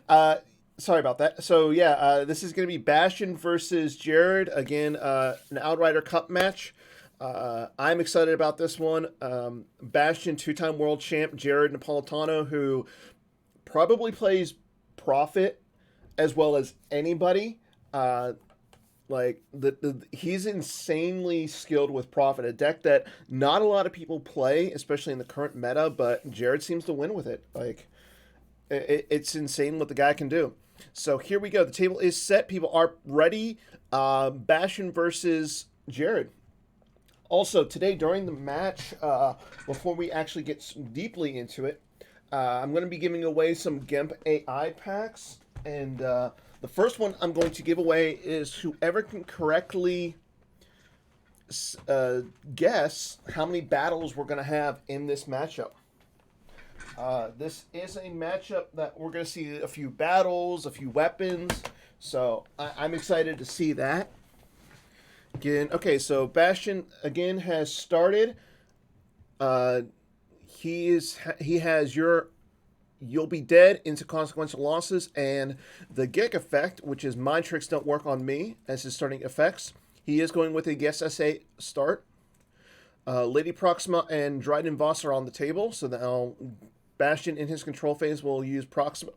Sorry about that. So yeah, this is going to be Bastion versus Jared again, an Outrider Cup match. I'm excited about this one. Bastion, two-time world champ, Jared Napolitano, who probably plays Profit as well as anybody. Uh, he's insanely skilled with Profit, a deck that not a lot of people play, especially in the current meta. But Jared seems to win with it. It's insane what the guy can do. So here we go. The table is set. People are ready. Bastion versus Jared. Also, today during the match, before we actually get deeply into it, I'm going to be giving away some GIMP AI packs. And the first one I'm going to give away is whoever can correctly guess how many battles we're going to have in this matchup. This is a matchup that we're going to see a few battles, a few weapons. So I'm excited to see that. Again, okay, so Bastion again has started. He has you'll be dead into consequential losses and the Gig effect, which is mind tricks don't work on me as his starting effects. He is going with a Guess SA start. Lady Proxima and Dryden Voss are on the table, so now Bastion in his control phase will use Proxima.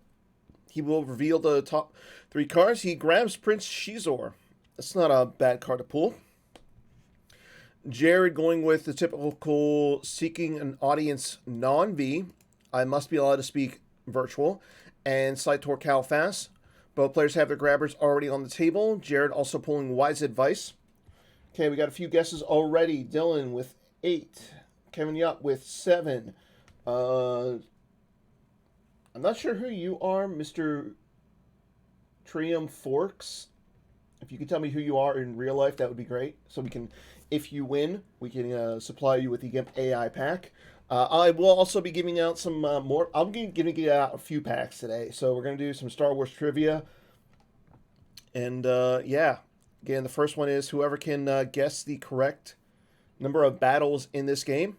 He will reveal the top 3 cards. He grabs Prince Shizor. That's not a bad card to pull. Jared going with the typical seeking an audience non-V. I must be allowed to speak virtual. And Slitor Calfast. Both players have their grabbers already on the table. Jared also pulling Wise Advice. Okay, we got a few guesses already. Dylan with 8. Kevin Yup with 7. I'm not sure who you are, Mr. Trium Forks. If you could tell me who you are in real life, that would be great. So we can, if you win, we can supply you with the GIMP AI pack. I will also be giving out some more. I'm going to give out a few packs today. So we're going to do some Star Wars trivia. And yeah, again, the first one is whoever can guess the correct number of battles in this game.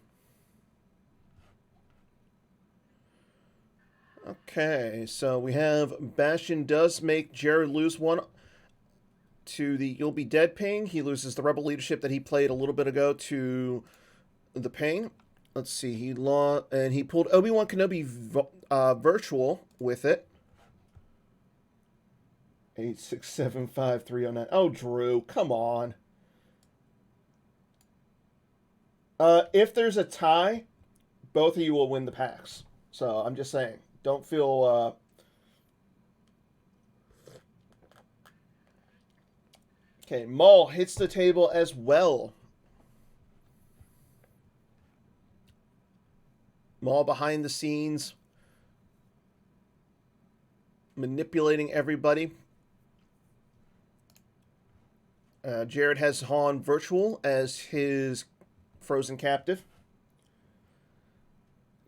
Okay, so we have Bastion does make Jared lose one to the You'll Be Dead ping. He loses the Rebel leadership that he played a little bit ago to the ping. Let's see, he lost, and he pulled Obi-Wan Kenobi virtual with it. 8675309. Oh, Drew, come on. If there's a tie, both of you will win the packs. So I'm just saying, don't feel. Okay, Maul hits the table as well. Maul behind the scenes, manipulating everybody. Jared has Han virtual as his frozen captive.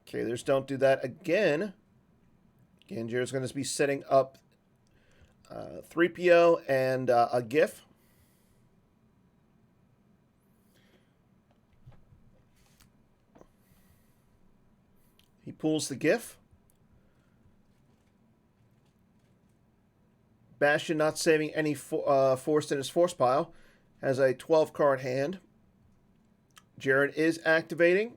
Okay, there's Don't Do That again. Again, Jared's going to be setting up 3PO and a GIF. He pulls the GIF. Bastion not saving any force in his force pile. Has a 12-card hand. Jared is activating.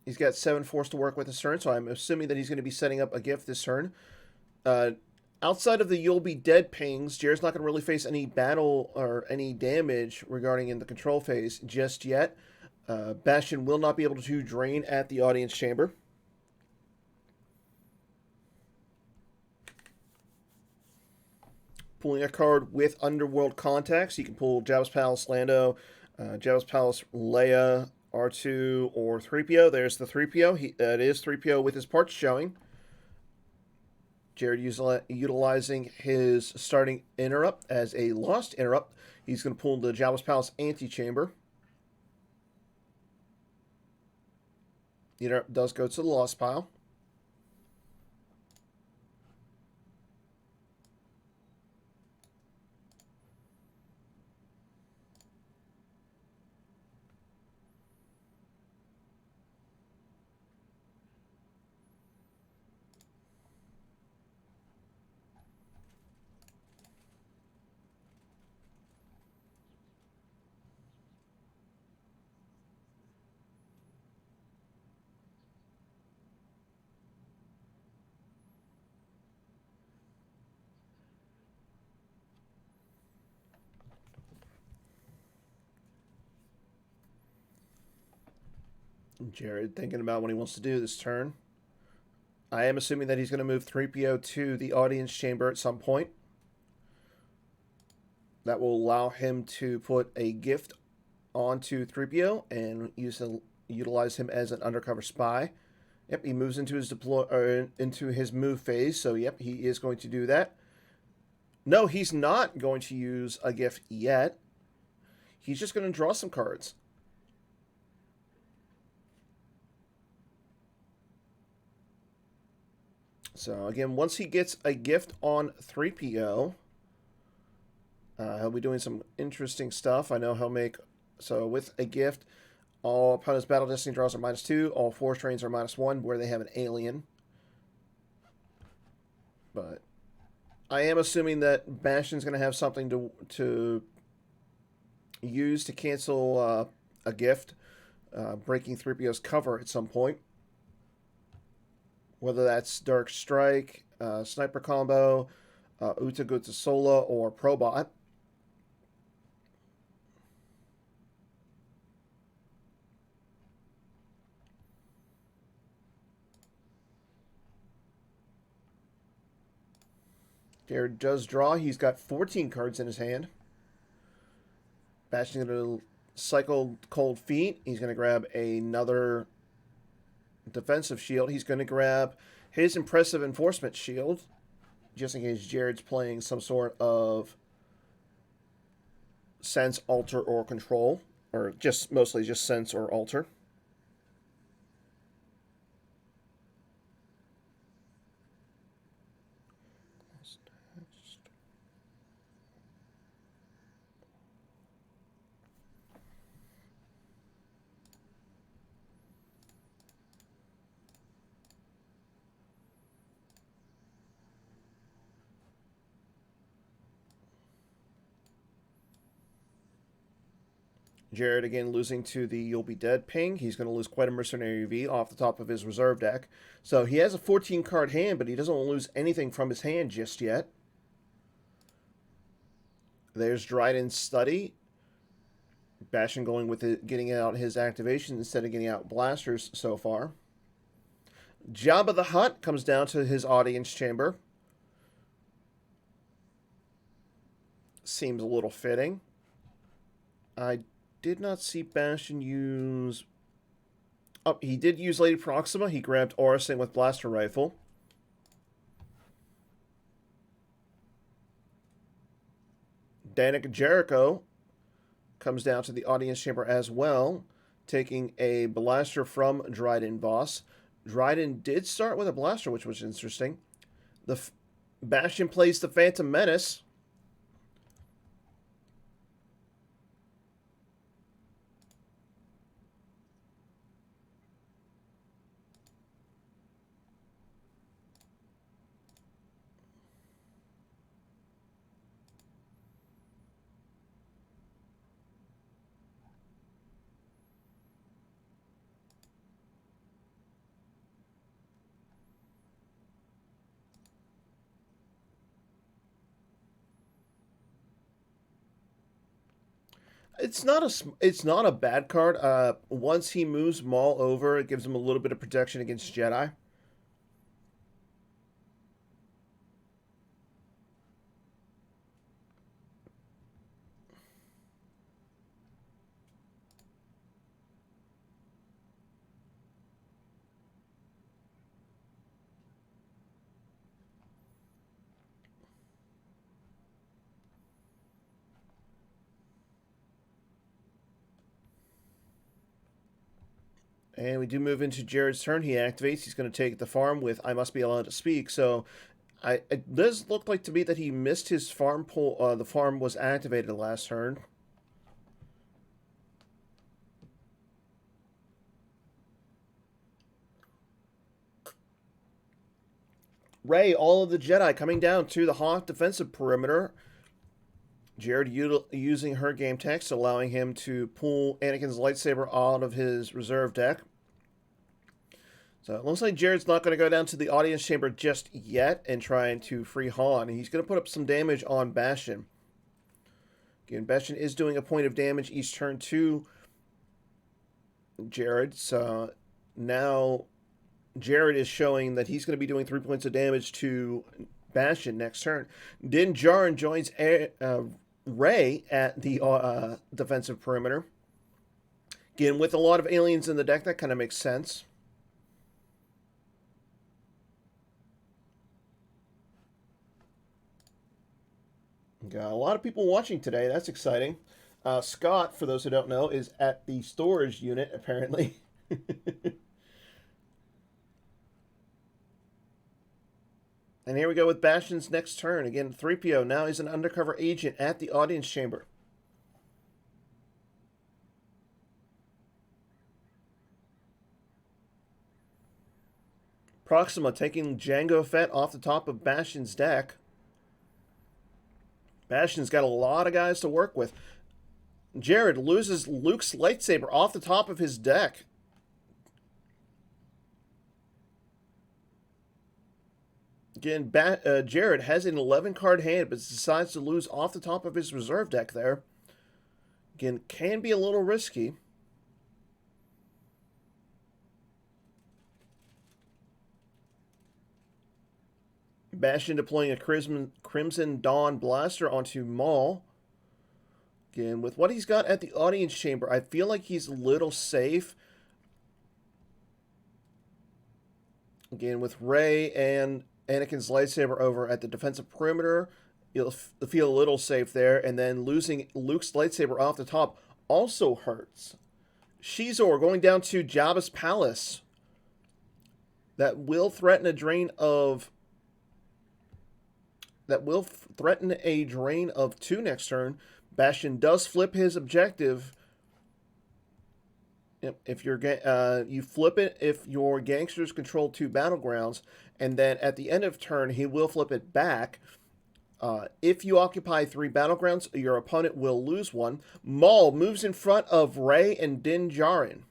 He's got 7 force to work with this turn, so I'm assuming that he's going to be setting up a GIF this turn. Outside of the You'll Be Dead pings, Jared's not going to really face any battle or any damage regarding in the control phase just yet. Bastion will not be able to drain at the audience chamber. Pulling a card with Underworld Contacts. You can pull Jabba's Palace Lando, Jabba's Palace Leia, R2, or 3PO. There's the 3PO. It is 3PO with his parts showing. Jared utilizing his starting interrupt as a lost interrupt. He's going to pull the Jabba's Palace Antechamber. The interrupt does go to the lost pile. Jared thinking about what he wants to do this turn. I am assuming that he's going to move 3PO to the audience chamber at some point. That will allow him to put a gift onto 3PO and utilize him as an undercover spy. Yep, he moves into his move phase, so yep, he is going to do that. No, he's not going to use a gift yet. He's just going to draw some cards. So again, once he gets a gift on 3PO, he'll be doing some interesting stuff. I know he'll make, so with a gift, all opponents' battle destiny draws are -2, all force trains are -1 where they have an alien. But I am assuming that Bastion's going to have something to use to cancel a gift, breaking 3PO's cover at some point. Whether that's Dark Strike, Sniper Combo, Uta Guta Sola, or Probot. Jared does draw. He's got 14 cards in his hand. Bastion's going to cycle Cold Feet. He's going to grab another defensive shield. He's going to grab his impressive enforcement shield, just in case Jared's playing some sort of sense, alter, or control, or just mostly just sense or alter. Jared again losing to the You'll Be Dead ping. He's going to lose quite a Mercenary V off the top of his reserve deck. So he has a 14 card hand, but he doesn't lose anything from his hand just yet. There's Dryden's Study. Bastion going with it, getting out his activation instead of getting out blasters so far. Jabba the Hutt comes down to his audience chamber. Seems a little fitting. I did not see Bastion use... Oh, he did use Lady Proxima. He grabbed Orison with Blaster Rifle. Danica Jericho comes down to the audience chamber as well, taking a blaster from Dryden Voss. Dryden did start with a blaster, which was interesting. Bastion plays the Phantom Menace. It's not a bad card. Once he moves Maul over, it gives him a little bit of protection against Jedi. And we do move into Jared's turn. He activates. He's going to take the farm with I Must Be Allowed to Speak. So it does look like to me that he missed his farm pull. The farm was activated last turn. Rey, all of the Jedi coming down to the Hoth defensive perimeter. Jared using her game text, allowing him to pull Anakin's lightsaber out of his reserve deck. So it looks like Jared's not going to go down to the audience chamber just yet and trying to free Han. He's going to put up some damage on Bastion. Again, Bastion is doing a point of damage each turn to Jared. So now Jared is showing that he's going to be doing 3 points of damage to Bastion next turn. Din Djarin joins Ray at the defensive perimeter. Again, with a lot of aliens in the deck, that kind of makes sense. Got a lot of people watching today. That's exciting. Scott, for those who don't know, is at the storage unit, apparently. And here we go with Bastion's next turn. Again, 3PO now is an undercover agent at the audience chamber. Proxima taking Jango Fett off the top of Bastion's deck. Bastion's got a lot of guys to work with. Jared loses Luke's lightsaber off the top of his deck. Again, Jared has an 11-card hand, but decides to lose off the top of his reserve deck there. Again, can be a little risky. Bastion deploying a Crimson Dawn Blaster onto Maul. Again, with what he's got at the audience chamber, I feel like he's a little safe. Again, with Rey and Anakin's lightsaber over at the defensive perimeter, you'll feel a little safe there. And then losing Luke's lightsaber off the top also hurts. Shizor going down to Jabba's palace. That will threaten a drain of... That will threaten a drain of 2 next turn. Bastion does flip his objective. If you're you flip it if your gangsters control 2 battlegrounds, and then at the end of turn he will flip it back. If you occupy 3 battlegrounds, your opponent will lose 1. Maul moves in front of Rey and Din Djarin.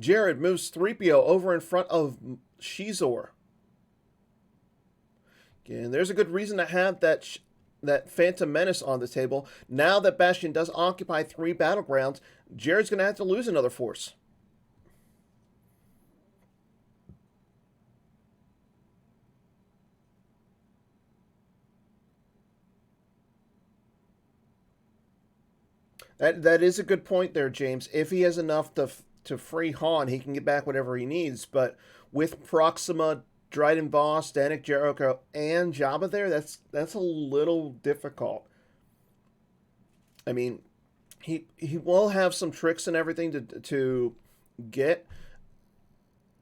Jared moves 3PO over in front of Shizor. Again, there's a good reason to have that Phantom Menace on the table. Now that Bastion does occupy 3 battlegrounds, Jared's going to have to lose another force. That is a good point there, James. If he has enough to free Han, he can get back whatever he needs. But with Proxima, Dryden Voss, Danik Jericho, and Jabba there, that's a little difficult. I mean, he will have some tricks and everything to get.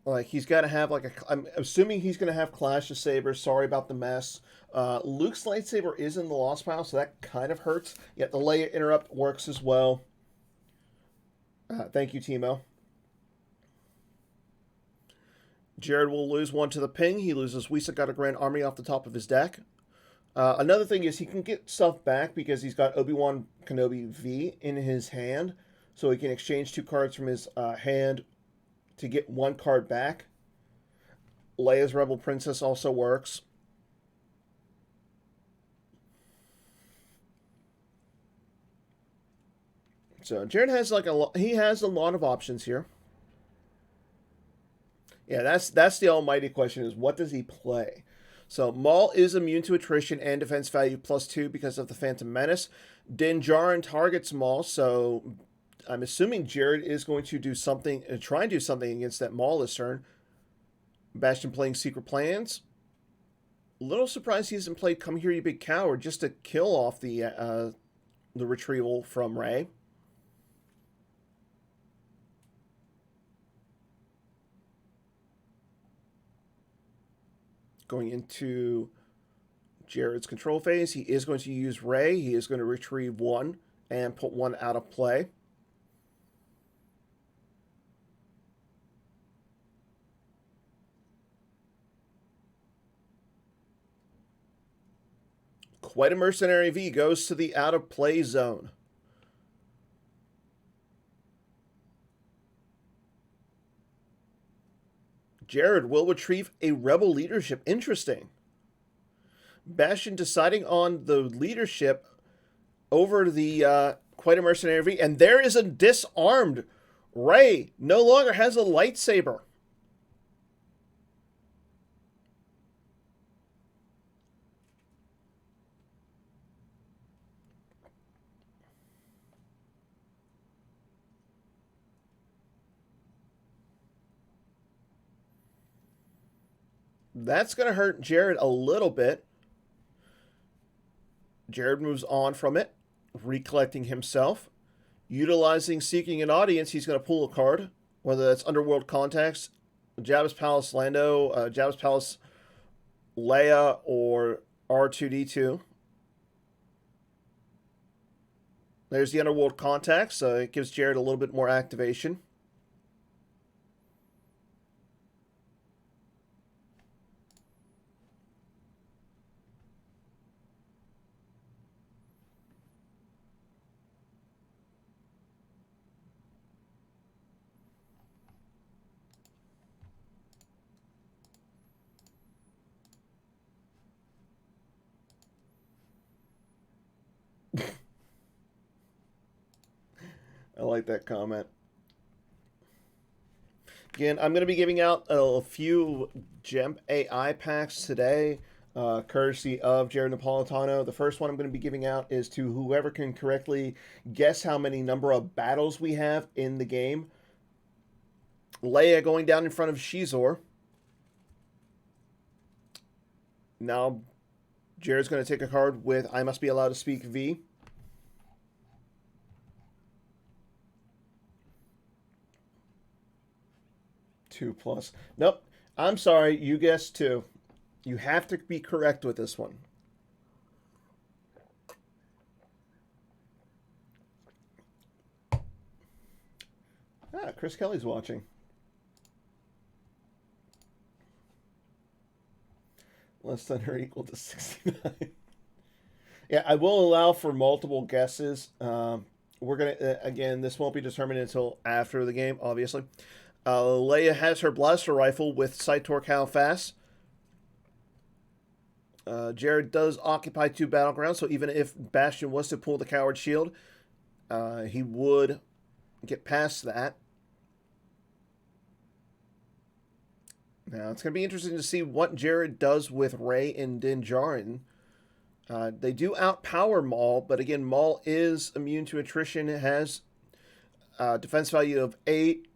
Like, he's got to have, like, I'm assuming he's going to have Clash of Sabers. Sorry about the mess. Luke's lightsaber is in the lost pile, so that kind of hurts. Yet the Leia interrupt works as well. Thank you, Timo. Jared will lose 1 to the ping. He loses Wisa got a Grand Army off the top of his deck. Another thing is he can get stuff back because he's got Obi-Wan Kenobi V in his hand. So he can exchange 2 cards from his hand to get 1 card back. Leia's Rebel Princess also works. So Jared has he has a lot of options here. Yeah, that's the almighty question is what does he play? So Maul is immune to attrition and defense value +2 because of the Phantom Menace. Din Djarin targets Maul, so I'm assuming Jared is going to do something, try and do something against that Maul this turn. Bastion playing Secret Plans. A little surprised he hasn't played Come Here You Big Coward just to kill off the retrieval from Rey. Going into Jared's control phase, he is going to use Rey. He is going to retrieve 1 and put 1 out of play. Quite a Mercenary V goes to the out of play zone. Jared will retrieve a Rebel leadership. Interesting. Bastion deciding on the leadership over the quite a mercenary V. And there is a disarmed Ray. No longer has a lightsaber. That's going to hurt Jared a little bit. Jared moves on from it, recollecting himself. Utilizing Seeking an Audience, he's going to pull a card, whether that's Underworld Contacts, Jabba's Palace Lando, Jabba's Palace Leia, or R2-D2. There's the Underworld Contacts, so it gives Jared a little bit more activation. I like that comment. Again, I'm going to be giving out a few Gem AI packs today, courtesy of Jared Napolitano. The first one I'm going to be giving out is to whoever can correctly guess how many number of battles we have in the game. Leia going down in front of Shizor. Now, Jared's going to take a card with I Must Be Allowed to Speak V. Two plus. Nope. I'm sorry. You guessed two. You have to be correct with this one. Ah, Chris Kelly's watching. Less than or equal to 69. Yeah, I will allow for multiple guesses. We're going to, again, this won't be determined until after the game, obviously. Leia has her blaster rifle with sight torque how fast. Jared does occupy 2 battlegrounds, so even if Bastion was to pull the coward shield, he would get past that. Now, it's going to be interesting to see what Jared does with Rey and Din Djarin. They do outpower Maul, but again, Maul is immune to attrition. It has defense value of 8.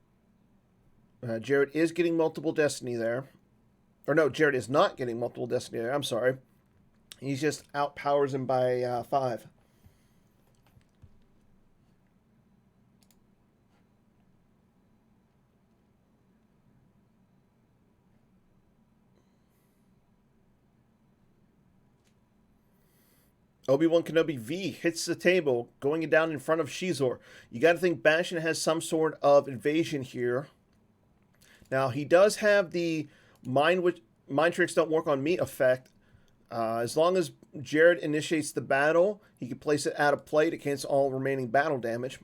Jared is getting multiple destiny there. Or no, Jared is not getting multiple destiny there. I'm sorry. He just outpowers him by 5. Obi-Wan Kenobi V hits the table, going down in front of Shizor. You got to think Bastion has some sort of invasion here. Now, he does have the mind tricks don't work on me effect. As long as Jared initiates the battle, he can place it out of play to cancel all remaining battle damage.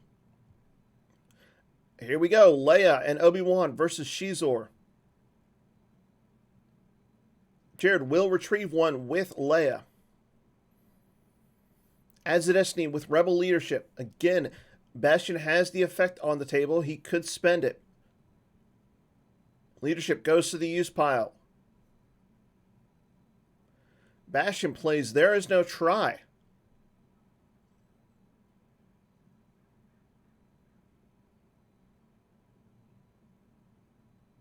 Here we go. Leia and Obi-Wan versus Shizor. Jared will retrieve one with Leia. Adds the destiny with Rebel leadership. Again, Bastion has the effect on the table. He could spend it. Leadership goes to the use pile. Bastion plays There Is No Try.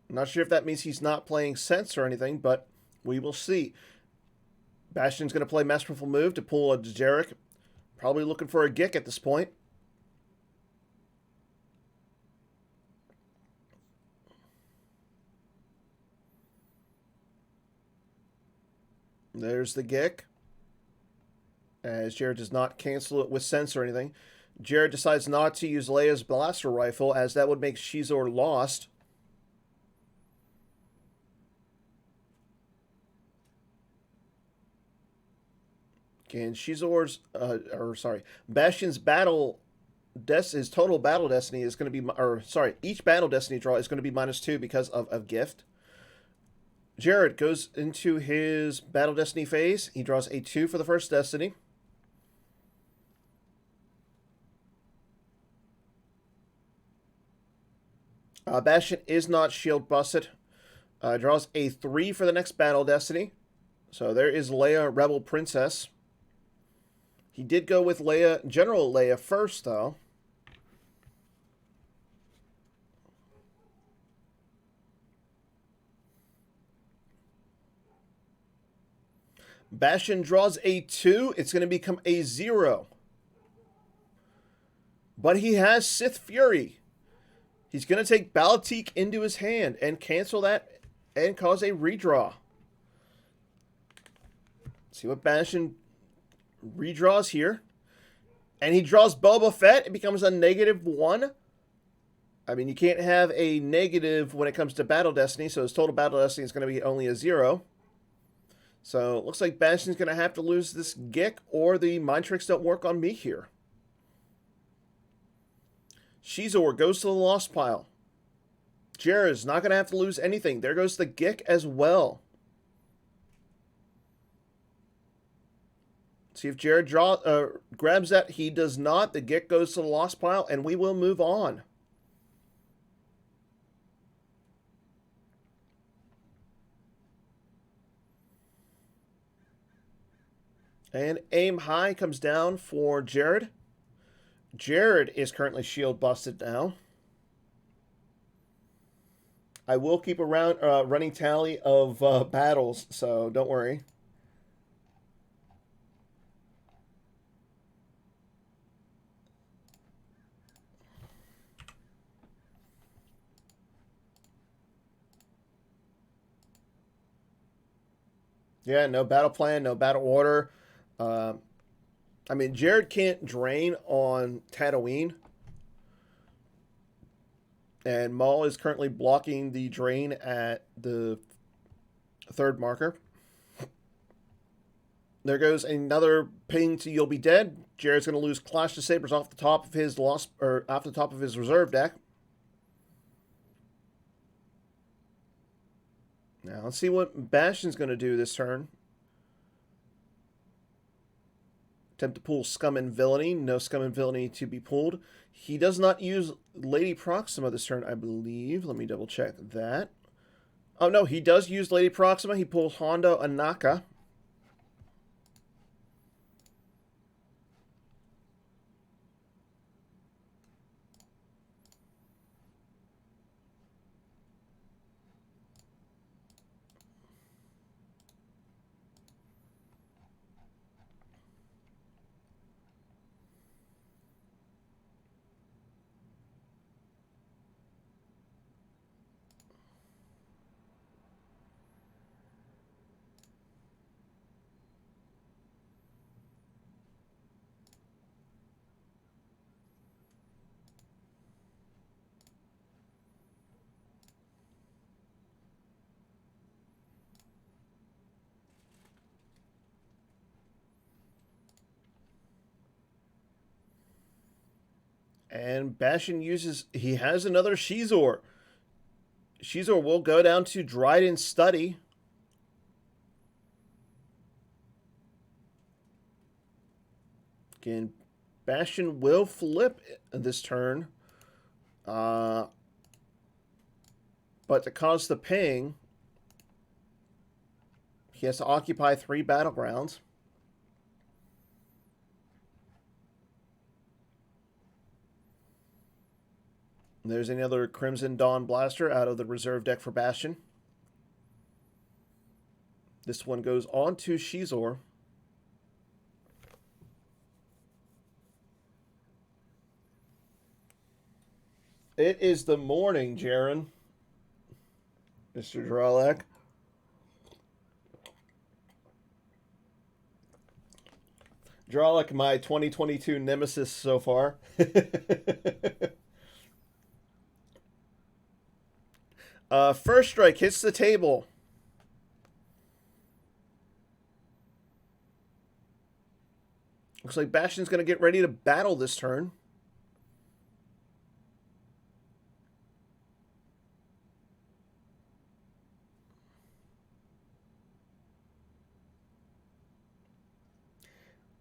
I'm not sure if that means he's not playing Sense or anything, but we will see. Bastion's going to play Masterful Move to pull a Jarek. Probably looking for a Gick at this point. There's the Gick. As Jared does not cancel it with Sense or anything. Jared decides not to use Leia's blaster rifle, as that would make Shizor lost. And Shizor's, Bastion's his total battle destiny is going to be, each battle destiny draw is going to be -2 because of a gift. Jared goes into his battle destiny phase. He draws a 2 for the first destiny. Bastion is not shield busted. Draws a 3 for the next Battle Destiny. So there is Leia, Rebel Princess. He did go with Leia, General Leia first, though. Bastion draws a 2. It's going to become a 0. But he has Sith Fury. He's going to take Balatique into his hand and cancel that and cause a redraw. See what Bastion redraws here. And he draws Boba Fett. It becomes a -1. I mean, you can't have a negative when it comes to Battle Destiny, so his total Battle Destiny is going to be only a 0. So it looks like Bastion's going to have to lose this Gick, or the Mind Tricks don't work on me here. Shizor goes to the Lost Pile. Jared's not going to have to lose anything. There goes the Gick as well. See if Jared grabs that. He does not. The Gick goes to the Lost Pile, and we will move on. And Aim High comes down for Jared. Jared is currently shield busted now. I will keep a running tally of battles, so don't worry. Yeah, no battle plan, no battle order. I mean, Jared can't drain on Tatooine. And Maul is currently blocking the drain at the 3rd marker. There goes another ping to You'll Be Dead. Jared's going to lose Clash of Sabers off the top of his off the top of his reserve deck. Now let's see what Bastion's going to do this turn. Attempt to pull Scum and Villainy. No Scum and Villainy to be pulled. He does not use Lady Proxima this turn, I believe. Let me double check that. Oh, no, he does use Lady Proxima. He pulls Hondo Anaka. And Bastion uses... He has another Shizor. Shizor will go down to Dryden Study. Again, Bastion will flip this turn. But to cause the ping, he has to occupy 3 battlegrounds. There's another Crimson Dawn Blaster out of the reserve deck for Bastion. This one goes on to Shizor. It is the morning, Jaren. Mr. Dralek. Dralek, my 2022 nemesis so far. First strike hits the table. Looks like Bastion's going to get ready to battle this turn.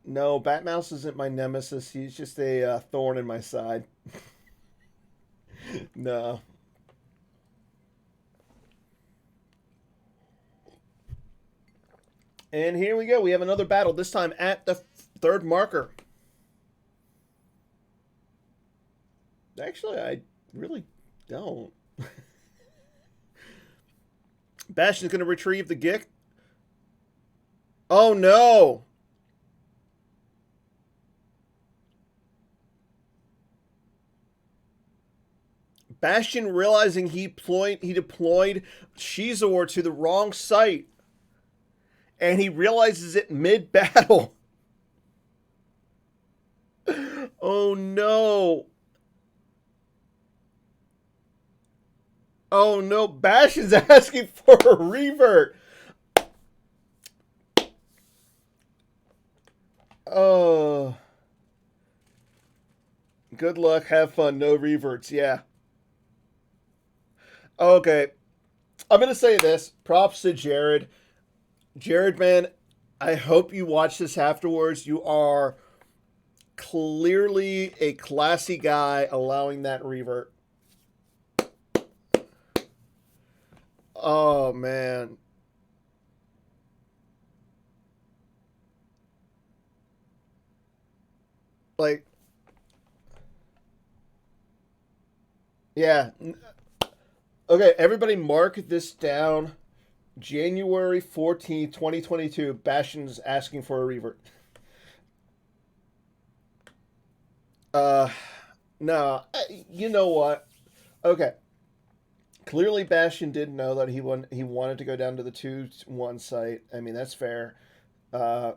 No, Batmouse isn't my nemesis. He's just a thorn in my side. No. And here we go. We have another battle, this time at the third marker. Actually, I really don't. Bastion's going to retrieve the Gick. Oh, no. Bastion realizing he deployed Shizor to the wrong site. And he realizes it mid-battle. Oh, no. Oh, no. Bastion's asking for a revert. Oh. Good luck. Have fun. No reverts. Yeah. Okay. I'm going to say this. Props to Jared. Jared, man, I hope you watch this afterwards. You are clearly a classy guy allowing that revert. Oh, man. Like, yeah. Okay, everybody mark this down. January 14th, 2022, Bastion's asking for a revert. Uh, no, you know what? Okay. Clearly, Bastion did know that he wanted to go down to the 2-1 site. I mean, that's fair. Uh,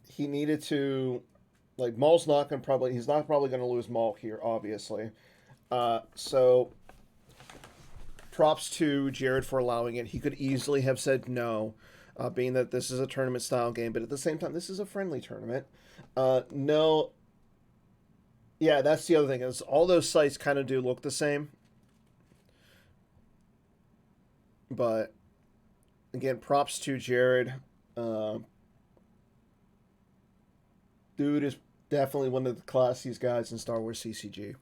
he needed to, like, Maul's not going to probably, he's not probably going to lose Maul here, obviously. So props to Jared for allowing it. He could easily have said no, being that this is a tournament style game, but at the same time, this is a friendly tournament. No, yeah, that's the other thing. Is all those sites kind of do look the same, but again, props to Jared. Dude is definitely one of the classiest guys in Star Wars CCG.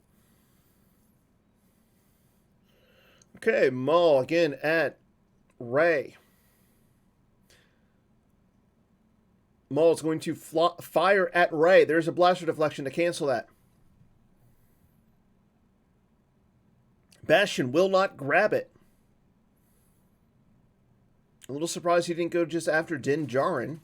Okay, Maul again at Ray. Maul is going to fire at Ray. There's a blaster deflection to cancel that. Bastion will not grab it. A little surprised he didn't go just after Din Djarin.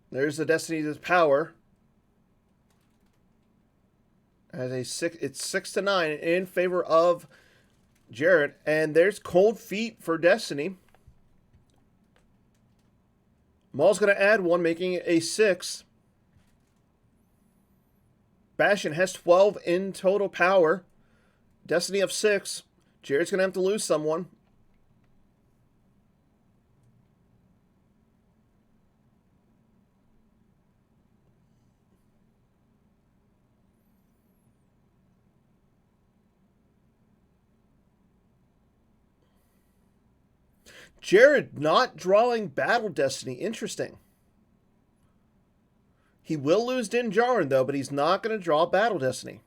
There's the Destiny's power. As it's 6-9 in favor of Jared, and there's cold feet for Destiny. Maul's going to add one, making it a 6. Bastion has 12 in total power. Destiny of 6. Jared's going to have to lose someone. Jared not drawing Battle Destiny. Interesting. He will lose Din Djarin, though, but he's not going to draw Battle Destiny.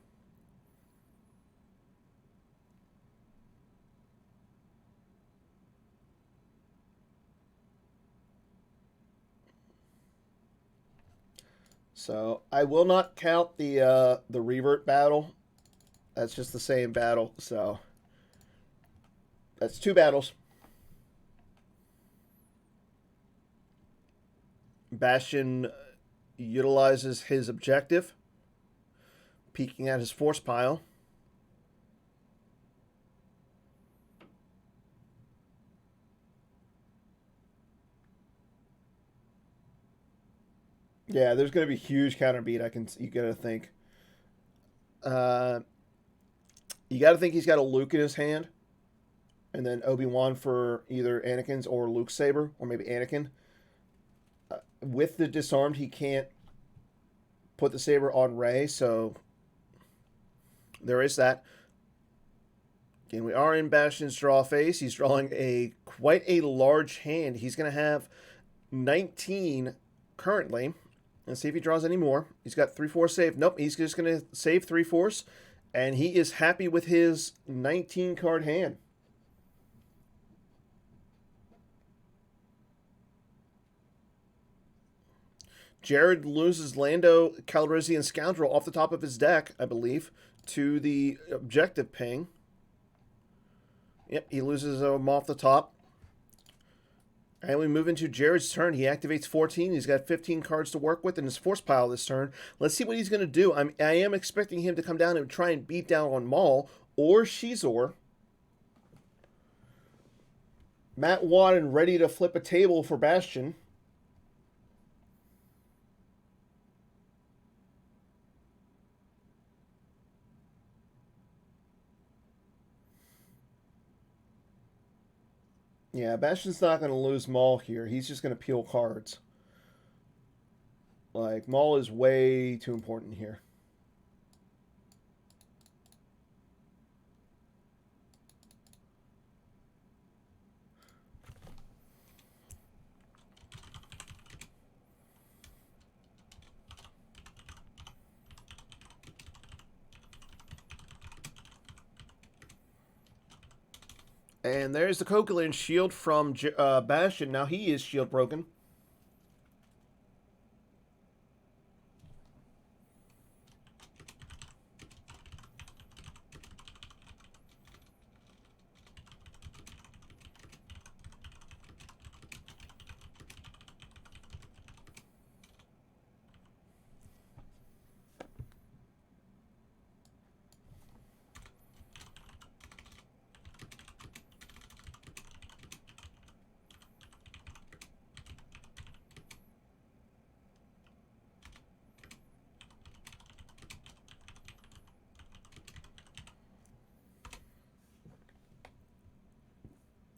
So I will not count the revert battle. That's just the same battle. So that's 2 battles. Bastion utilizes his objective, peeking at his force pile. Yeah, there's going to be huge counter beat. You got to think. You got to think he's got a Luke in his hand, and then Obi-Wan for either Anakin's or Luke's saber, or maybe Anakin. With the disarmed, he can't put the saber on Rey, so there is that. Again, we are in Bastion's draw phase. He's drawing quite a large hand. He's going to have 19 currently. Let's see if he draws any more. He's got 3/4 save. Nope, he's just going to save 3/4 And he is happy with his 19 card hand. Jared loses Lando, Calrissian Scoundrel off the top of his deck, I believe, to the objective ping. Yep, he loses him off the top. And we move into Jared's turn. He activates 14. He's got 15 cards to work with in his force pile this turn. Let's see what he's going to do. I am expecting him to come down and try and beat down on Maul or Shizor. Matt Wadden ready to flip a table for Bastion. Yeah, Bastion's not going to lose Maul here. He's just going to peel cards. Like, Maul is way too important here. And there's the Coquelin shield from Bastion. Now he is shield broken.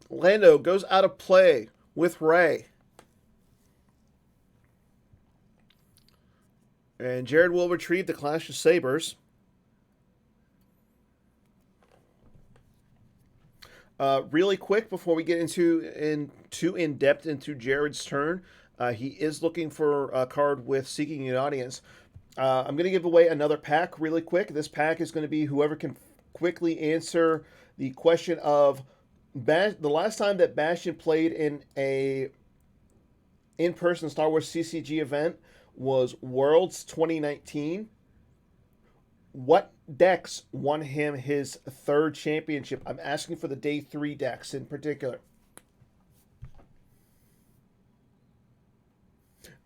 Lando goes out of play with Ray. And Jared will retrieve the Clash of Sabers. Really quick before we get in depth into Jared's turn, he is looking for a card with Seeking an Audience. I'm going to give away another pack really quick. This pack is going to be whoever can quickly answer the question of the last time that Bastion played in a in-person Star Wars CCG event was Worlds 2019. What decks won him his third championship? I'm asking for the day 3 decks in particular.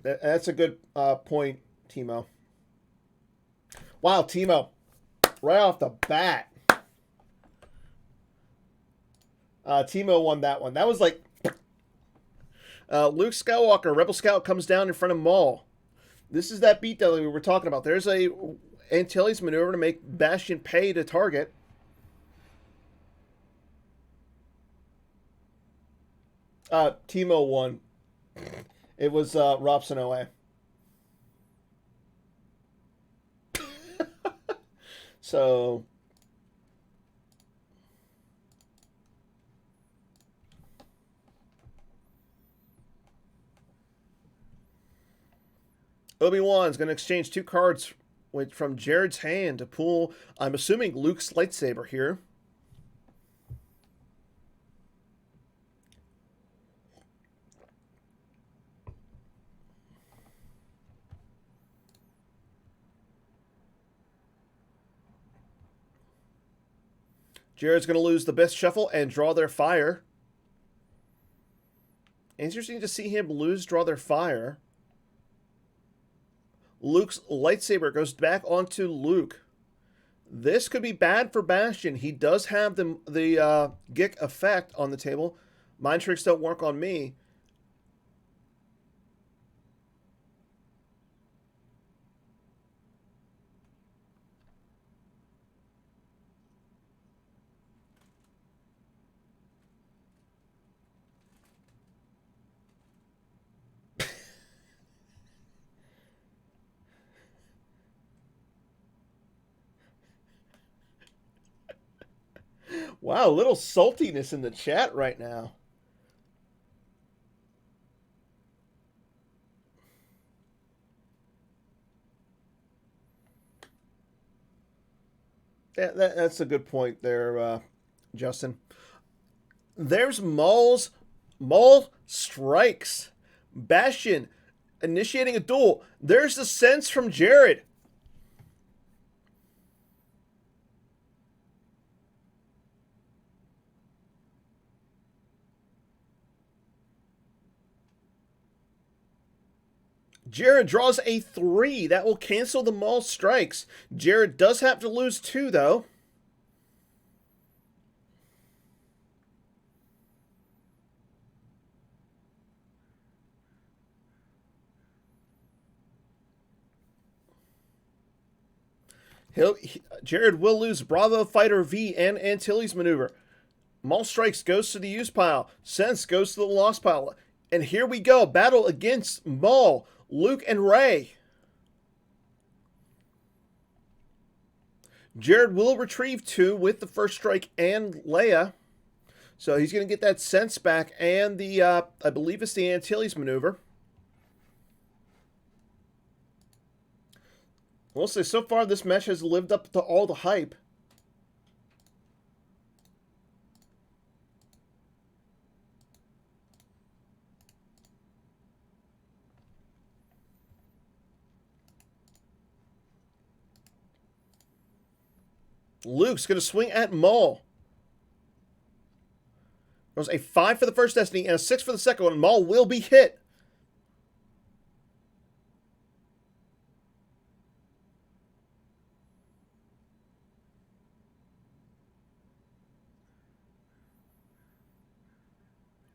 That's a good point, Timo. Wow, Timo, right off the bat. Timo won that one. That was like Luke Skywalker, Rebel Scout comes down in front of Maul. This is that beatdown that we were talking about. There's a Antilles maneuver to make Bastion pay to target. Timo won. It was Robson OA. So Obi-Wan's going to exchange 2 cards from Jared's hand to pull, I'm assuming, Luke's lightsaber here. Jared's going to lose the best shuffle and draw their fire. Interesting to see him draw their fire. Luke's lightsaber goes back onto Luke. This could be bad for Bastion. He does have the Gick effect on the table. Mind tricks don't work on me. Wow, a little saltiness in the chat right now. That's a good point there, Justin. There's Maul's Maul strikes. Bastion initiating a duel. There's the sense from Jared. Jared draws a 3. That will cancel the Maul strikes. Jared does have to lose 2, though. Jared will lose Bravo Fighter V and Antilles maneuver. Maul strikes goes to the use pile. Sense goes to the lost pile. And here we go. Battle against Maul, Luke, and Ray. Jared will retrieve 2 with the first strike and Leia. So he's going to get that sense back and the, I believe it's the Antilles maneuver. We'll say so far this match has lived up to all the hype. Luke's going to swing at Maul. There's a 5 for the first Destiny and a 6 for the second one. Maul will be hit.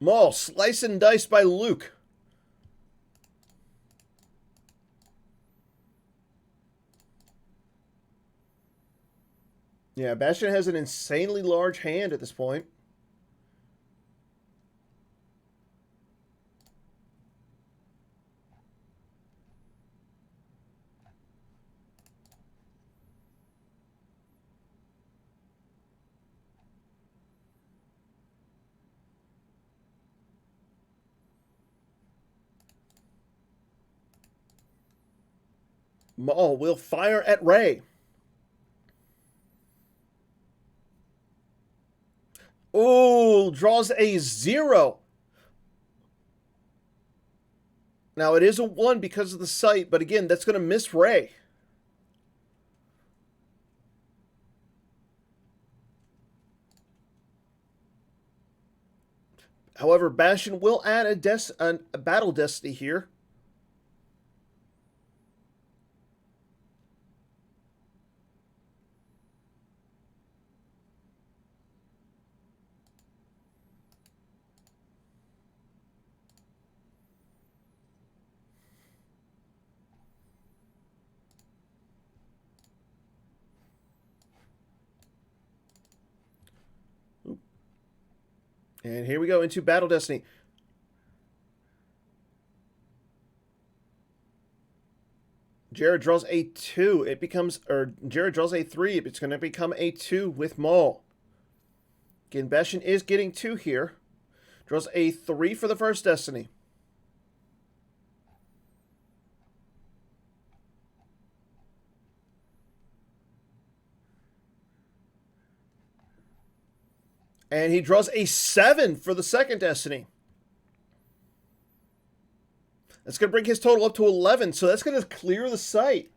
Maul slice and dice by Luke. Yeah, Bastion has an insanely large hand at this point. Maul will fire at Ray. Ooh, draws a 0. Now, it is a 1 because of the sight, but again, that's going to miss Ray. However, Bastion will add a battle destiny here. And here we go into Battle Destiny. Jared draws a 2. Jared draws a 3. It's going to become a 2 with Maul. Again, Bastion is getting 2 here. Draws a 3 for the first Destiny. And he draws a 7 for the second Destiny. That's going to bring his total up to 11, so that's going to clear the site.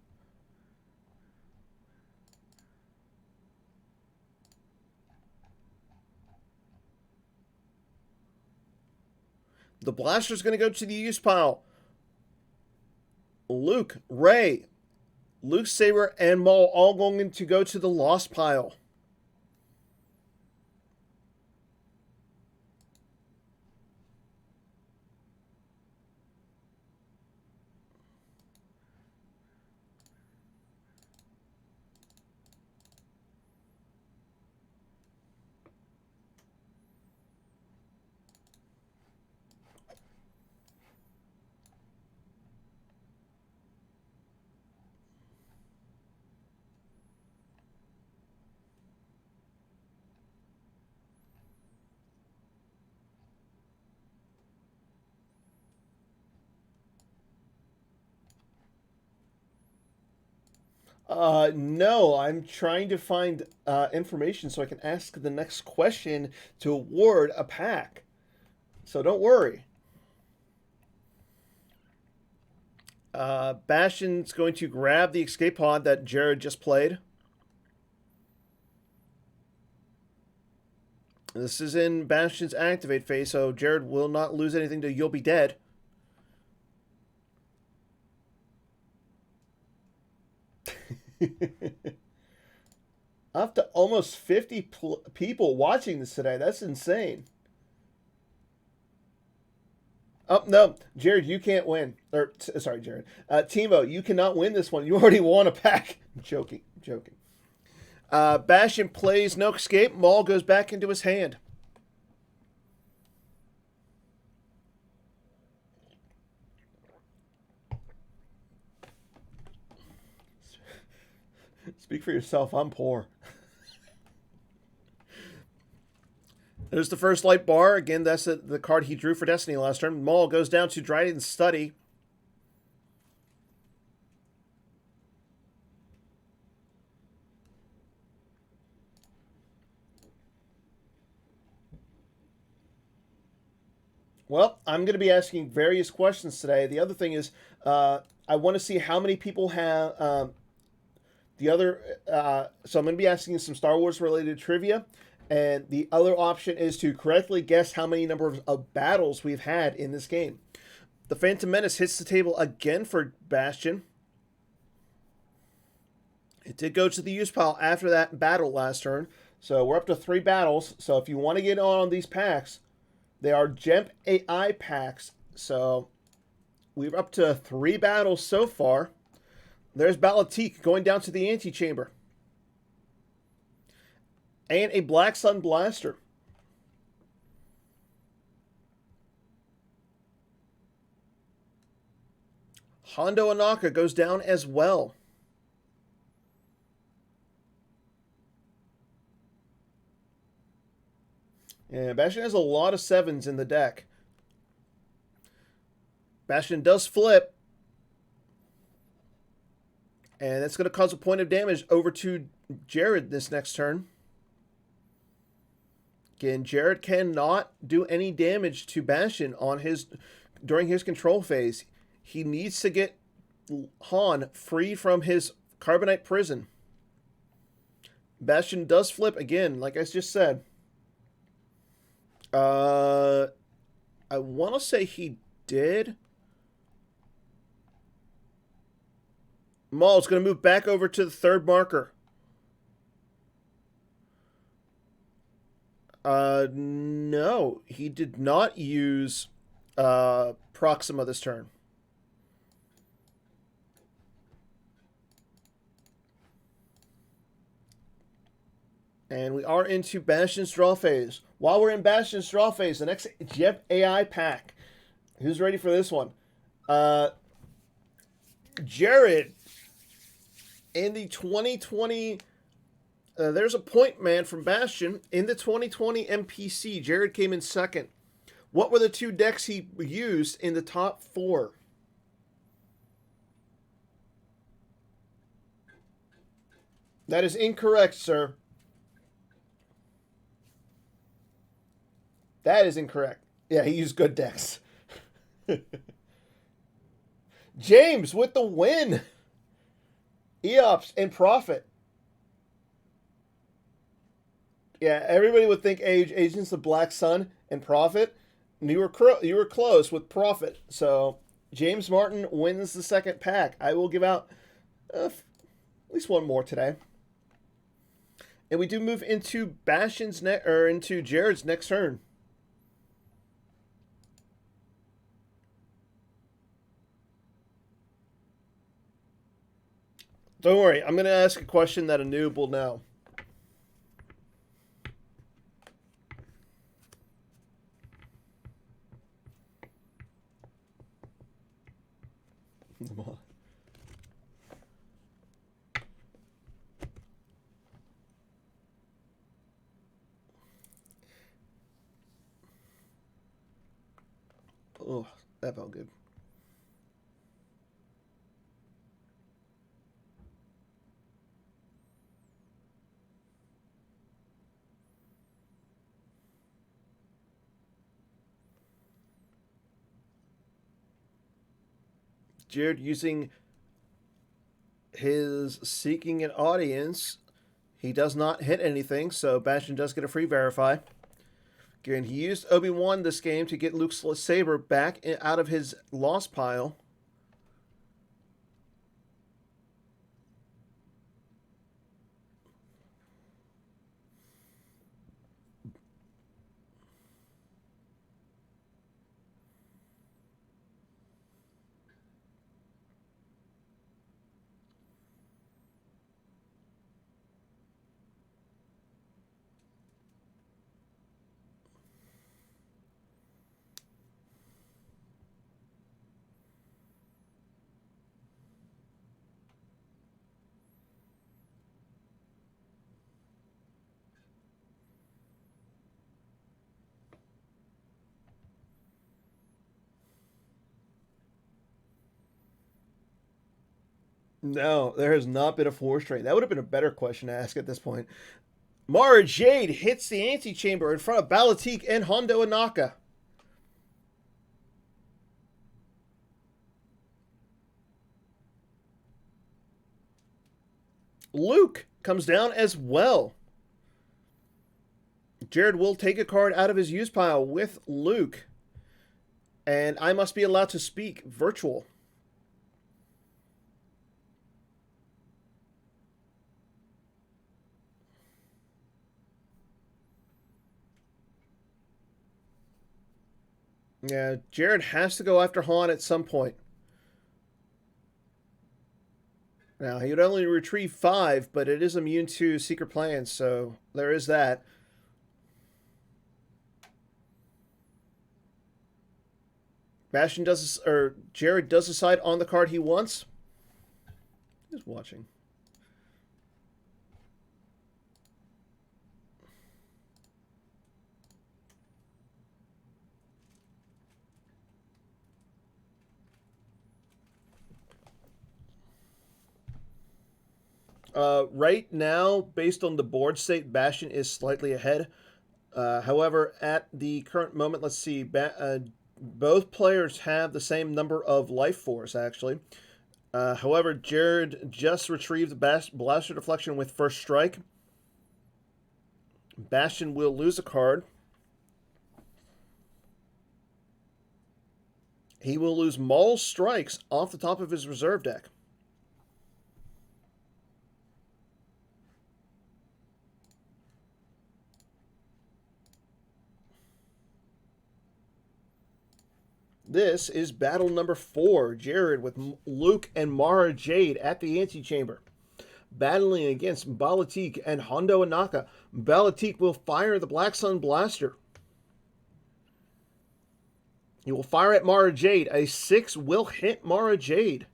The blaster's going to go to the use pile. Luke, Ray, Luke Saber, and Maul all going to go to the lost pile. No, I'm trying to find information so I can ask the next question to award a pack. So don't worry. Bastion's going to grab the escape pod that Jared just played. This is in Bastion's activate phase, so Jared will not lose anything to You'll Be Dead. Up to almost 50 people watching this today. That's insane. Oh, no. Jared, you can't win. Or, sorry, Jared. Timo, you cannot win this one. You already won a pack. I'm joking. I'm joking. Bastion plays no escape. Maul goes back into his hand. Speak for yourself. I'm poor. There's the first light bar. Again, that's the card he drew for Destiny last turn. Maul goes down to Dryden's Study. Well, I'm going to be asking various questions today. The other thing is, I want to see how many people have the other. So I'm going to be asking some Star Wars related trivia. And the other option is to correctly guess how many number of battles we've had in this game. The Phantom Menace hits the table again for Bastion. It did go to the use pile after that battle last turn. So we're up to 3 battles. So if you want to get on these packs, they are Gemp AI packs. So we're up to 3 battles so far. There's Balatique going down to the antechamber. And a Black Sun Blaster. Hondo Anaka goes down as well. And Bastion has a lot of 7s in the deck. Bastion does flip. And that's going to cause a point of damage over to Jared this next turn. Again, Jared cannot do any damage to Bastion during his control phase. He needs to get Han free from his carbonite prison. Bastion does flip again, like I just said. I want to say he did. Maul's going to move back over to the 3rd marker. No, he did not use Proxima this turn. And we are into Bastion's draw phase. While we're in Bastion's draw phase, the next Gemp AI pack. Who's ready for this one? Jared, in the 2020... there's a point man from Bastion. In the 2020 MPC, Jared came in 2nd. What were the 2 decks he used in the top 4? That is incorrect, sir. That is incorrect. Yeah, he used good decks. James with the win. Eops and Profit. Yeah, everybody would think Agents of Black Sun and Prophet. You were close with Prophet. So James Martin wins the 2nd pack. I will give out at least one more today. And we do move into into Jared's next turn. Don't worry, I'm going to ask a question that a noob will know. Oh, that felt good. Jared using his seeking an audience. He does not hit anything, so Bastion does get a free verify. Again, he used Obi-Wan this game to get Luke's saber back out of his lost pile. No, there has not been a force train. That would have been a better question to ask at this point. Mara Jade hits the antechamber in front of Balatik and Hondo Inaka. Luke comes down as well. Jared will take a card out of his use pile with Luke. And I must be allowed to speak virtual. Yeah, Jared has to go after Han at some point. Now, he would only retrieve 5, but it is immune to Secret Plans, so there is that. Jared does decide on the card he wants. He's watching. Right now, based on the board state, Bastion is slightly ahead. However, at the current moment, let's see, both players have the same number of life force, actually. However, Jared just retrieved the Blaster Deflection with first strike. Bastion will lose a card. He will lose Maul's Strikes off the top of his reserve deck. This is battle number 4. Jared with Luke and Mara Jade at the antechamber. Battling against Balatik and Hondo Inaka. Balatik will fire the Black Sun Blaster. He will fire at Mara Jade. A 6 will hit Mara Jade.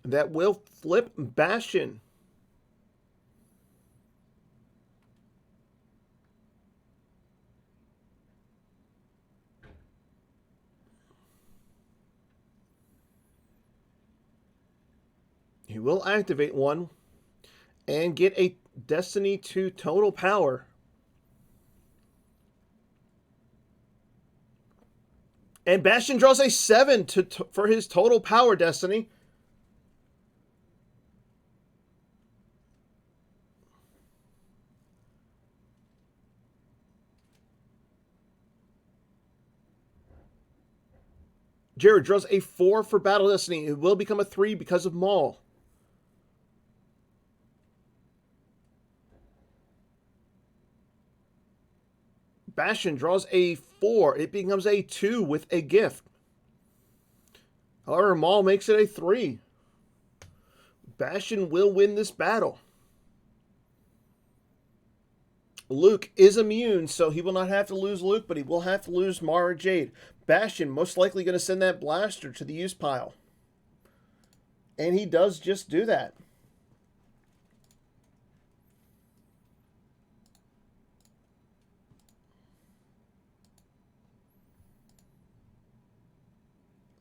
That will flip Bastion. He will activate one and get a Destiny to total power. And Bastion draws a 7 for his total power Destiny. Jared draws a 4 for Battle Destiny. It will become a 3 because of Maul. Bastion draws a 4. It becomes a 2 with a gift. However, Maul makes it a 3. Bastion will win this battle. Luke is immune, so he will not have to lose Luke, but he will have to lose Mara Jade. Bastion most likely going to send that blaster to the use pile. And he does just do that.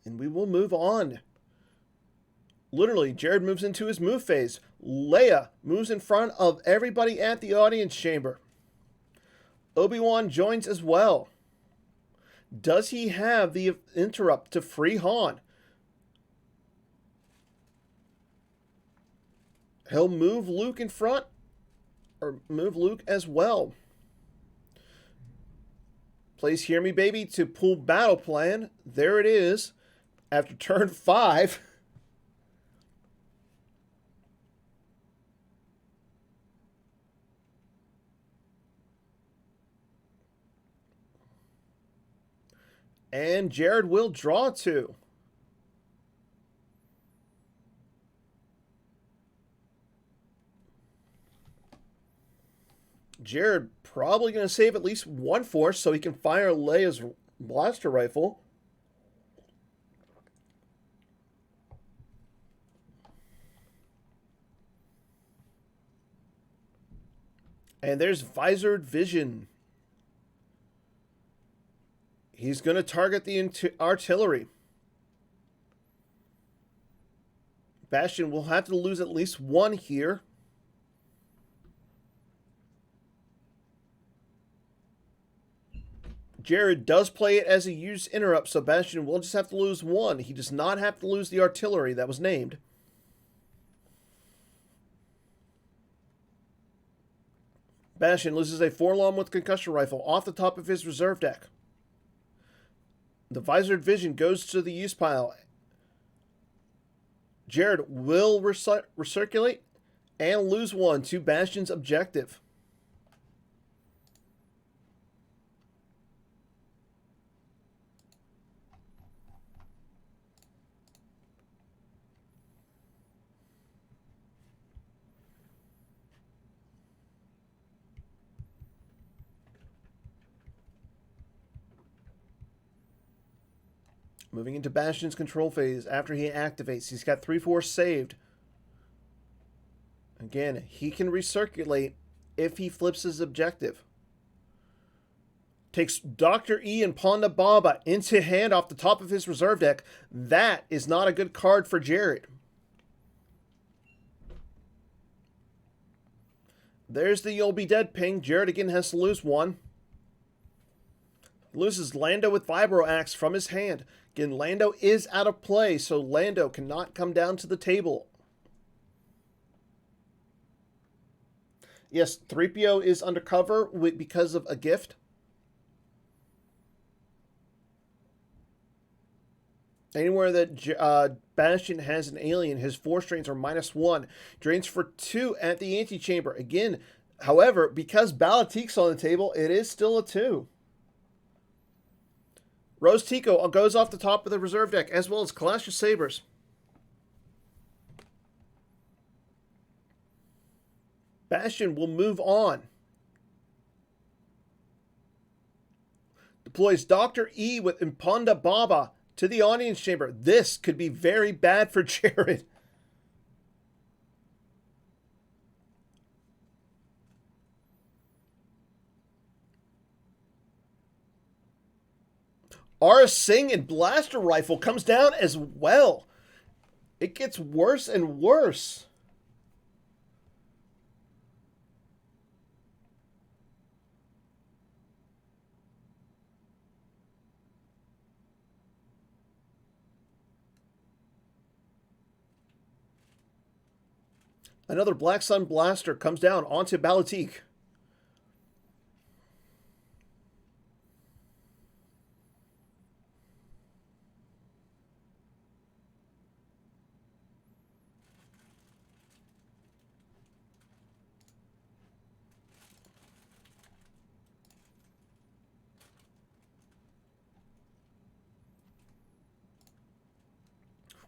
And we will move on. Literally, Jared moves into his move phase. Leia moves in front of everybody at the audience chamber. Obi-Wan joins as well. Does he have the interrupt to free Han? He'll move Luke in front, or move Luke as well. Plays Hear Me Baby to pull battle plan. There it is. After turn 5. And Jared will draw 2. Jared probably going to save at least 1 force so he can fire Leia's blaster rifle. And there's Visored Vision. He's going to target the artillery. Bastion will have to lose at least 1 here. Jared does play it as a used interrupt, so Bastion will just have to lose 1. He does not have to lose the artillery that was named. Bastion loses a 4-lom with concussion rifle off the top of his reserve deck. The Visored Vision goes to the use pile. Jared will recirculate and lose 1 to Bastion's objective. Moving into Bastion's control phase after he activates. He's got 3 force saved. Again, he can recirculate if he flips his objective. Takes Dr. E and Ponda Baba into hand off the top of his reserve deck. That is not a good card for Jared. There's the You'll Be Dead ping. Jared again has to lose 1. Loses Lando with Vibro Axe from his hand. Again, Lando is out of play, so Lando cannot come down to the table. Yes, 3PO is undercover because of a gift. Anywhere that Bastion has an alien, his force drains are -1. Drains for 2 at the antechamber. Again, however, because Balatik's on the table, it is still a 2. Rose Tico goes off the top of the reserve deck, as well as Clash of Sabers. Bastion will move on. Deploys Dr. E with Imponda Baba to the audience chamber. This could be very bad for Jared. Aura Singh and Blaster Rifle comes down as well. It gets worse and worse. Another Black Sun Blaster comes down onto Balatik.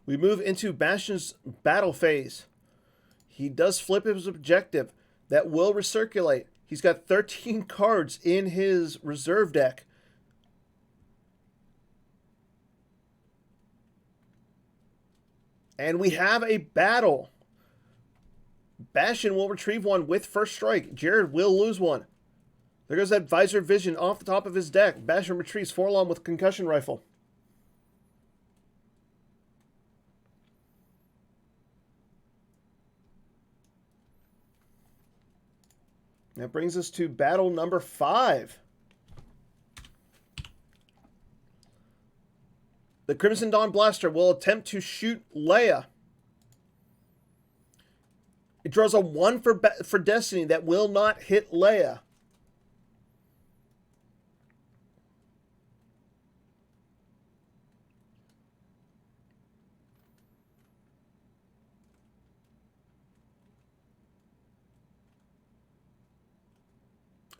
We move into Bastion's battle phase. He does flip his objective. That will recirculate. He's got 13 cards in his reserve deck. And we have a battle. Bastion will retrieve 1 with first strike. Jared will lose 1. There goes that Visored Vision off the top of his deck. Bastion retrieves 4-lom with concussion rifle. That brings us to battle number 5. The Crimson Dawn Blaster will attempt to shoot Leia. It draws a 1 for Destiny that will not hit Leia.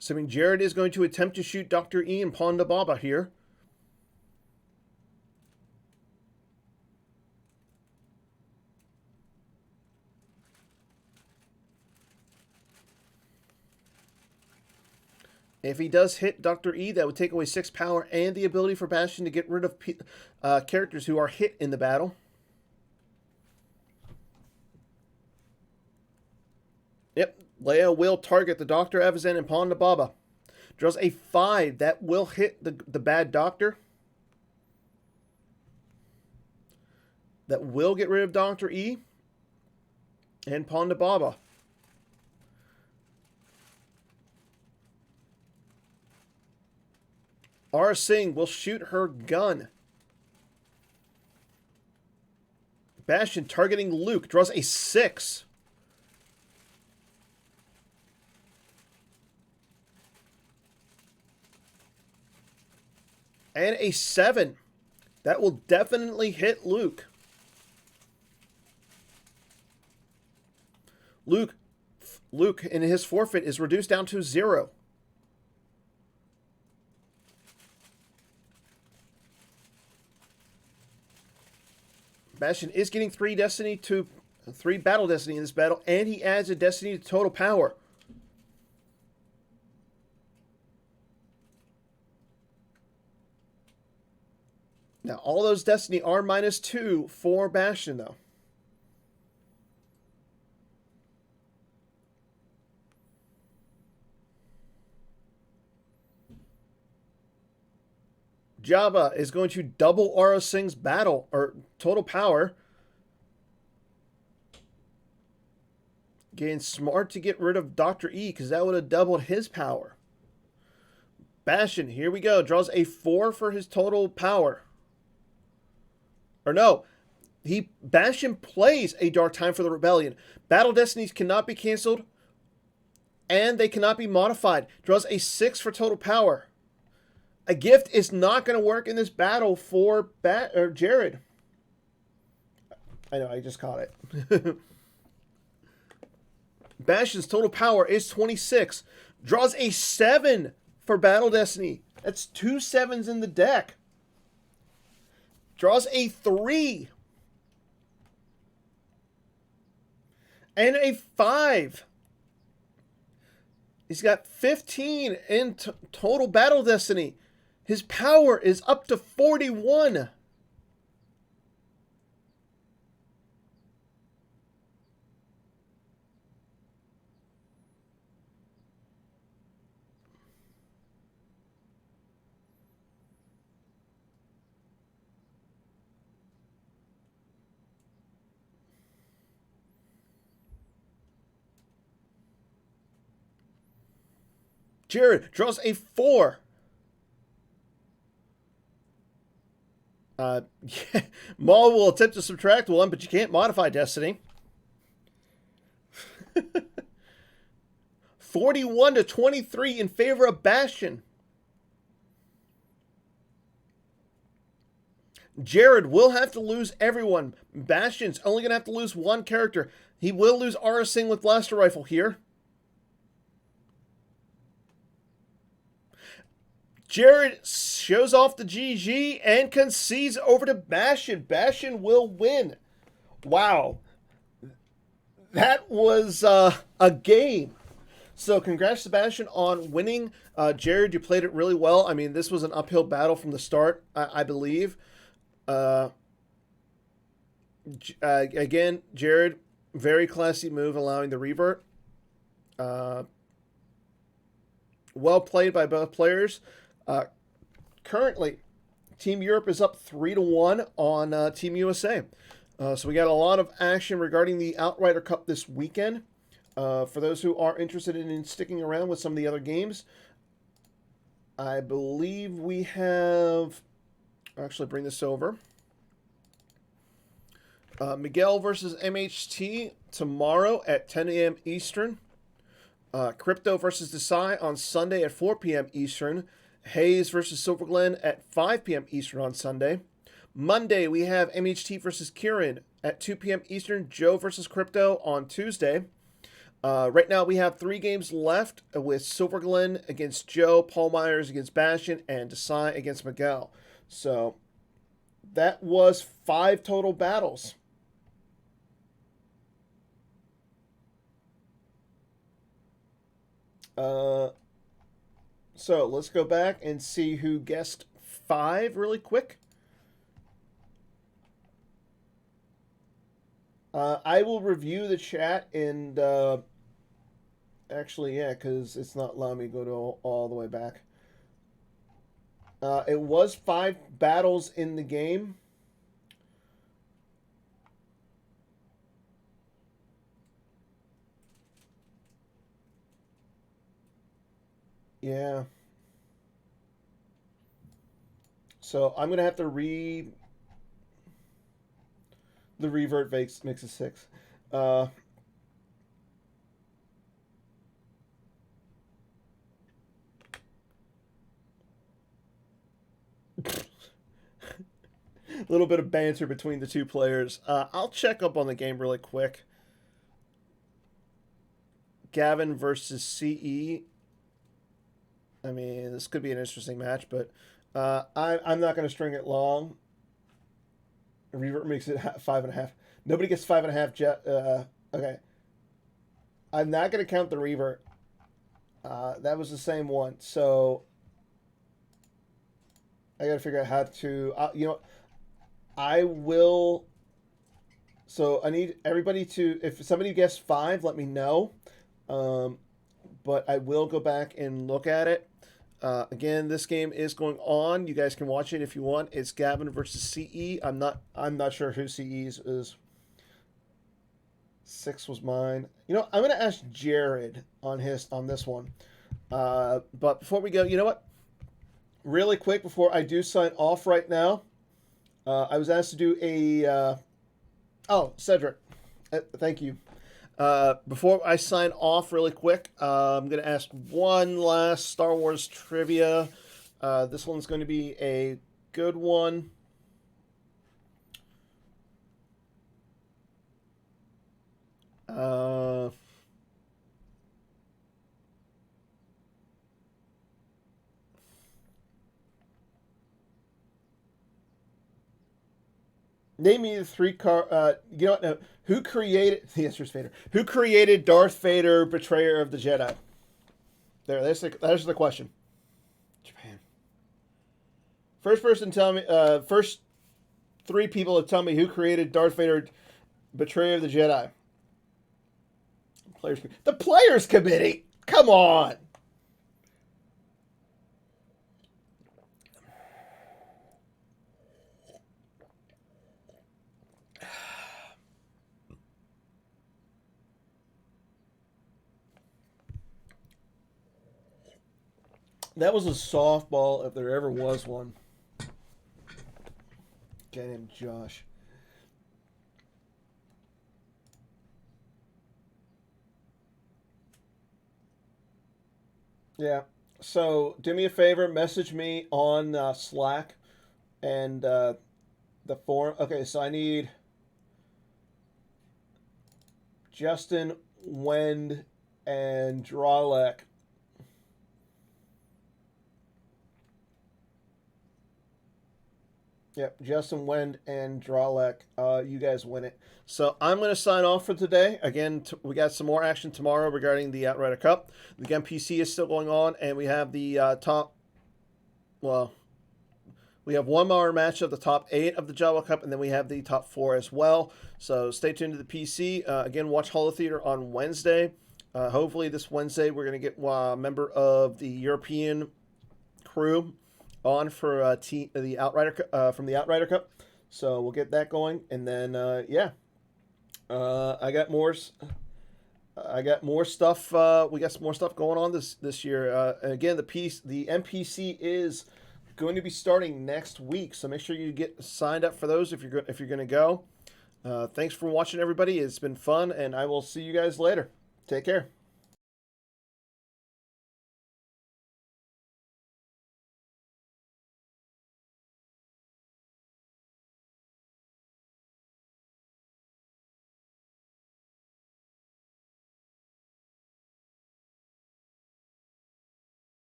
So, Jared is going to attempt to shoot Dr. E and Ponda Baba here. If he does hit Dr. E, that would take away 6 power and the ability for Bastion to get rid of characters who are hit in the battle. Yep, Leia will target the Dr. Evazan and Ponda Baba. Draws a 5. That will hit the bad Doctor. That will get rid of Dr. E and Ponda Baba. Aura Singh will shoot her gun. Bastion targeting Luke. Draws a 6. And a 7. That will definitely hit Luke. Luke in his forfeit is reduced down to 0. Bastion is getting 3 battle destiny in this battle, and he adds a destiny to total power. Now, all those destiny are -2 for Bastion, though. Jabba is going to double Aura Singh's total power. Getting smart to get rid of Dr. E, because that would have doubled his power. Bastion, here we go. Draws a 4 for his total power. Or no, Bastion plays a Dark Time for the Rebellion. Battle Destinies cannot be canceled, and they cannot be modified. Draws a 6 for total power. A gift is not going to work in this battle for Jared. I know, I just caught it. Bastion's total power is 26. Draws a 7 for Battle Destiny. That's 2 7s in the deck. Draws a 3. And a 5. He's got 15 in total Battle Destiny. His power is up to 41. Jared draws a 4. Yeah, Maul will attempt to subtract 1, but you can't modify Destiny. 41-23 in favor of Bastion. Jared will have to lose everyone. Bastion's only going to have to lose 1 character. He will lose Aura Singh with Blaster Rifle here. Jared shows off the GG and concedes over to Bastion. Bastion will win. Wow. That was a game. So congrats to Bastion on winning. Jared, you played it really well. I mean, this was an uphill battle from the start, I believe. Again, Jared, very classy move allowing the revert. Well played by both players. Currently, Team Europe is up 3-1 on Team USA. So we got a lot of action regarding the Outrider Cup this weekend. For those who are interested in sticking around with some of the other games, I believe we have. I'll actually bring this over. Miguel versus MHT tomorrow at 10 a.m. Eastern. Crypto versus Desai on Sunday at 4 p.m. Eastern. Hayes versus Silver Glen at 5 p.m. Eastern on Sunday. Monday, we have MHT versus Kieran at 2 p.m. Eastern. Joe versus Crypto on Tuesday. Right now, we have 3 games left with Silver Glen against Joe, Paul Myers against Bastion, and Desai against Miguel. So that was 5 total battles. So let's go back and see who guessed 5 really quick. I will review the chat and actually, yeah, because it's not allowing me to go to all the way back. It was 5 battles in the game. Yeah. So I'm gonna have to the revert makes it 6. A little bit of banter between the two players. I'll check up on the game really quick. Gavin versus CE. I mean, this could be an interesting match, but I'm not going to string it long. Revert makes it 5.5. Nobody gets 5.5. Okay. I'm not going to count the revert. That was the same one. So I got to figure out how to. You know, I will. So I need everybody to. If somebody guessed 5, let me know. But I will go back and look at it. Again, this game is going on. You guys can watch it if you want. It's Gavin versus CE. I'm not sure who CE's is. 6 was mine. You know, I'm gonna ask Jared on this one. But before we go, you know what? Really quick before I do sign off right now, I was asked to do a. Cedric, thank you. Before I sign off really quick, I'm going to ask one last Star Wars trivia. This one's going to be a good one. Name me the 3 car. You know what? No. Who created the answer is Vader? Who created Darth Vader, Betrayer of the Jedi? There's the question. Japan. First person tell me. First 3 people to tell me who created Darth Vader, Betrayer of the Jedi. The Players Committee. Come on. That was a softball if there ever was one. Guy named Josh. Yeah. So do me a favor, message me on Slack and the forum. Okay, so I need Justin, Wend, and Drawlek. Yep, Justin, Wend, and Drawlek. You guys win it. So I'm going to sign off for today. Again, we got some more action tomorrow regarding the Outrider Cup. The PC is still going on, and we have the top. Well, we have one more match of the top 8 of the Java Cup, and then we have the top 4 as well. So stay tuned to the PC. Again, watch Holo Theater on Wednesday. Hopefully this Wednesday we're going to get a member of the European crew on for the Outrider from the Outrider Cup. So we'll get that going, and then yeah, I got more. I got more stuff. We got some more stuff going on this year. And again, the NPC is going to be starting next week, so make sure you get signed up for those if you're going to go. Thanks for watching, everybody. It's been fun, and I will see you guys later. Take care.